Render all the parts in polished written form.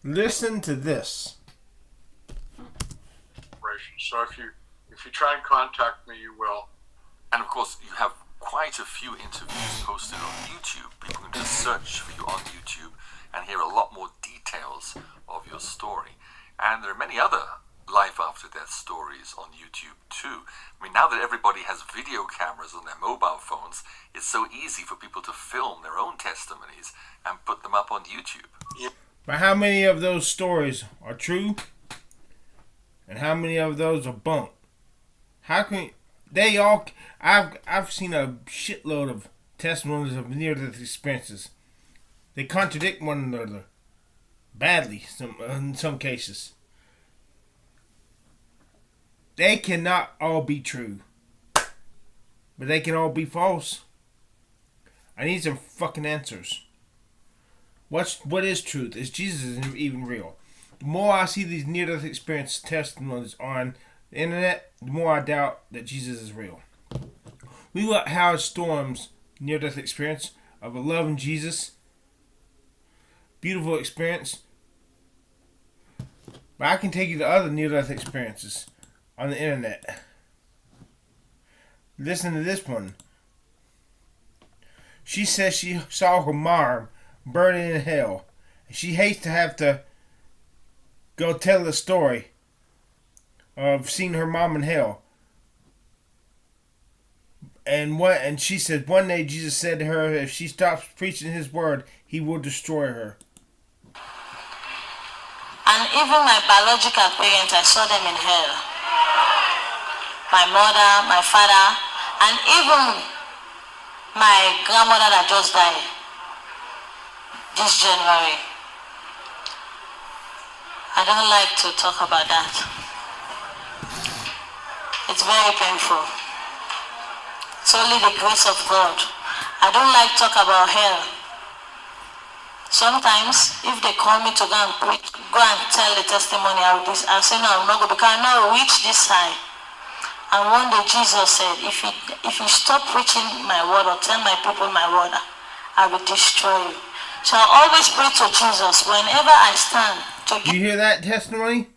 Listen to this. So if you try and contact me, you will. And of course, you have quite a few interviews posted on YouTube. People can just search for you on YouTube and hear a lot more details of your story. And there are many other life after death stories on YouTube too. I mean, now that everybody has video cameras on their mobile phones, it's so easy for people to film their own testimonies and put them up on YouTube. Yep. But how many of those stories are true? And how many of those are bunk? How can they all? I've seen a shitload of testimonies of near-death experiences. They contradict one another badly. In some cases, they cannot all be true, but they can all be false. I need some fucking answers. What is truth? Is Jesus even real? The more I see these near-death experience testimonies on the internet, the more I doubt that Jesus is real. We got Howard Storm's near-death experience of a loving Jesus. Beautiful experience. But I can take you to other near-death experiences on the internet. Listen to this one. She says she saw her mom burning in hell. She hates to have to go tell the story of seeing her mom in hell. And she said one day Jesus said to her, if she stops preaching his word, he will destroy her. And even my biological parents, I saw them in hell. My mother, my father, and even my grandmother that just died this January. I don't like to talk about that. It's very painful. It's only the grace of God. I don't like to talk about hell. Sometimes, if they call me to go and preach, go and tell the testimony of this, I'll say, no, I'm not going because I know I reach this side. And one day Jesus said, if you stop preaching my word or tell my people my word, I will destroy you. So I always pray to Jesus whenever I stand. Do you hear that testimony?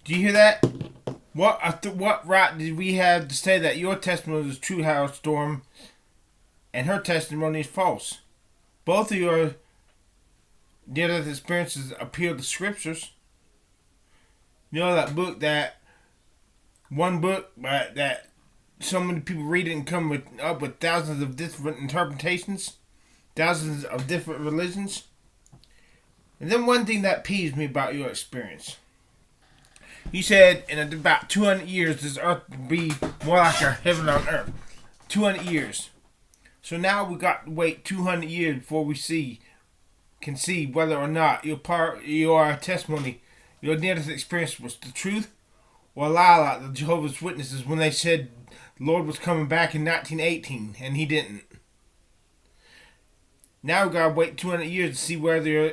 Do you hear that? What right did we have to say that your testimony is true, Howard Storm, and her testimony is false? Both of your near-death experiences appeal to scriptures. You know that book, one book that so many people read it and come up with thousands of different interpretations, thousands of different religions. And then one thing that peeves me about your experience. You said in about 200 years this earth will be more like a heaven on earth. 200 years. So now we got to wait 200 years before we can see whether or not your testimony, your near-death experience was the truth or a lie like the Jehovah's Witnesses when they said the Lord was coming back in 1918 and he didn't. Now we got to wait 200 years to see whether your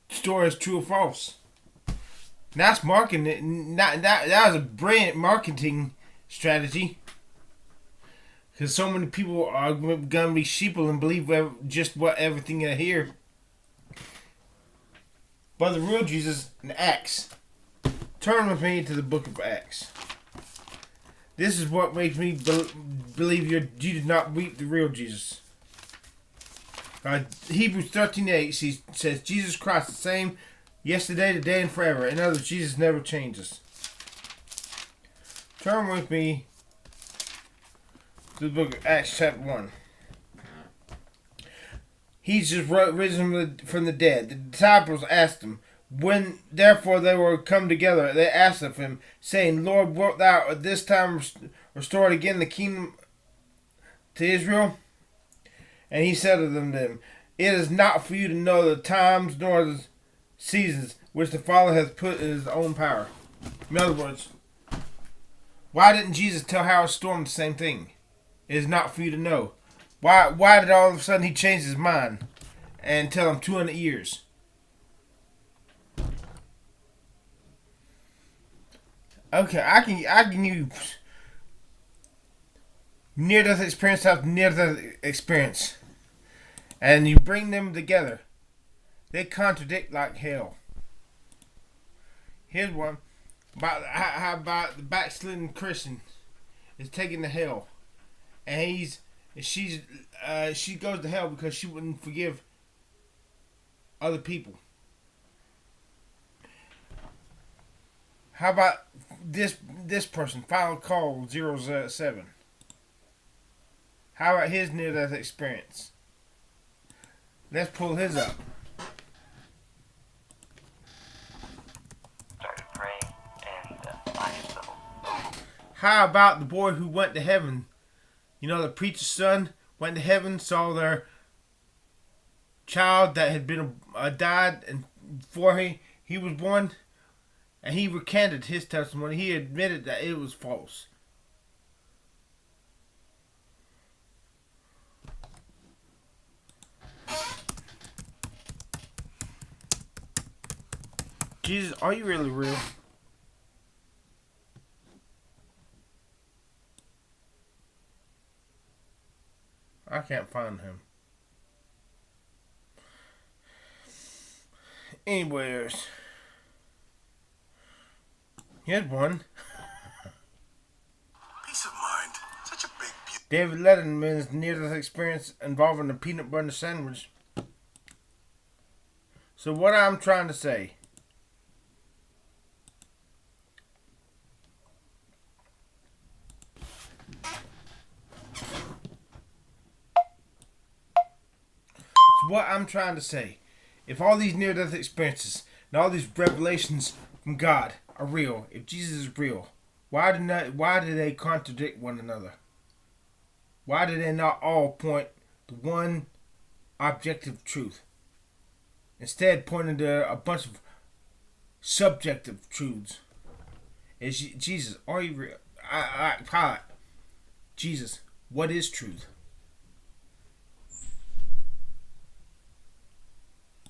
story is true or false. That's marketing. That was a brilliant marketing strategy. Because so many people are going to be sheeple and believe just what everything they hear. But the real Jesus in Acts. Turn with me to the book of Acts. This is what makes me believe you did not meet the real Jesus. Hebrews 13:8 says Jesus Christ the same yesterday, today, and forever. In other words, Jesus never changes. Turn with me to the book of Acts chapter 1. He's just risen from the dead. The disciples asked him, when therefore they were come together, they asked of him, saying, Lord, wilt thou at this time restore again the kingdom to Israel? And he said to them, it is not for you to know the times nor the seasons which the Father hath put in his own power. In other words, why didn't Jesus tell Howard Storm the same thing? It is not for you to know. Why did all of a sudden he change his mind and tell him 200 years? Okay, I can use near-death experience after near-death experience, and you bring them together. They contradict like hell. Here's one about how about the backslidden Christian is taken to hell, and she goes to hell because she wouldn't forgive other people. How about this person, Final Call 07? How about his near-death experience? Let's pull his up. Started praying and by himself. How about the boy who went to heaven? You know, the preacher's son went to heaven, saw their child that had been died and before he was born, and he recanted his testimony. He admitted that it was false. Jesus, are you really real? I can't find him. Anyways, here's one. Peace of mind. Such a big beauty. David Letterman's near-death experience involving a peanut butter sandwich. So what I'm trying to say, if all these near-death experiences and all these revelations from God are real, if Jesus is real, why do they contradict one another? Why do they not all point to one objective truth, instead pointing to a bunch of subjective truths? Is Jesus, are you real? Jesus, what is truth?